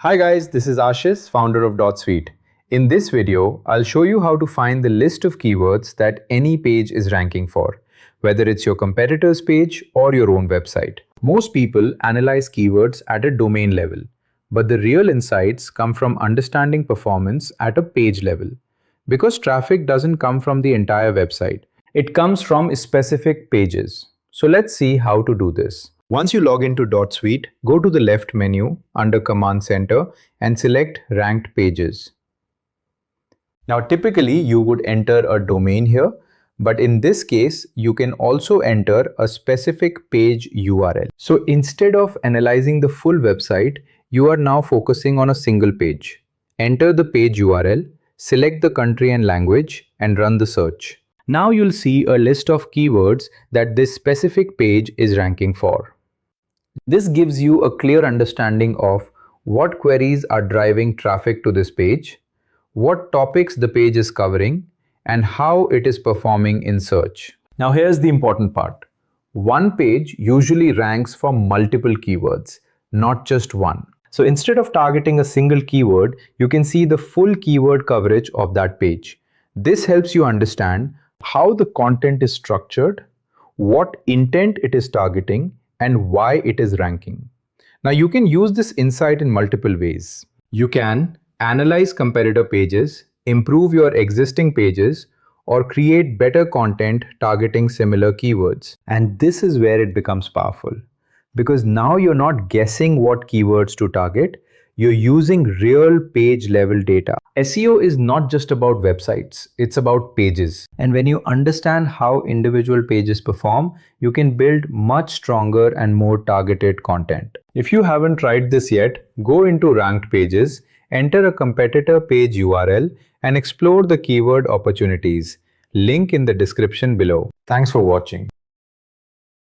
Hi guys, this is Ashish, founder of DotSuite. In this video, I'll show you how to find the list of keywords that any page is ranking for, whether it's your competitor's page or your own website. Most people analyze keywords at a domain level, but the real insights come from understanding performance at a page level. Because traffic doesn't come from the entire website, it comes from specific pages. So let's see how to do this. Once you log into DotSuite, go to the left menu under Command Center and select Ranked Pages. Now typically you would enter a domain here, but in this case you can also enter a specific page URL. So instead of analyzing the full website, you are now focusing on a single page. Enter the page URL, select the country and language, and run the search. Now you'll see a list of keywords that this specific page is ranking for. This gives you a clear understanding of what queries are driving traffic to this page, what topics the page is covering, and how it is performing in search. Now here's the important part. One page usually ranks for multiple keywords, not just one. So instead of targeting a single keyword, you can see the full keyword coverage of that page. This helps you understand how the content is structured, what intent it is targeting, and why it is ranking. Now you can use this insight in multiple ways. You can analyze competitor pages, improve your existing pages, or create better content targeting similar keywords. And this is where it becomes powerful. Because now you're not guessing what keywords to target, you're using real page level data. SEO is not just about websites, it's about pages. And when you understand how individual pages perform, you can build much stronger and more targeted content. If you haven't tried this yet, go into Ranked Pages, enter a competitor page URL, and explore the keyword opportunities. Link in the description below. Thanks for watching.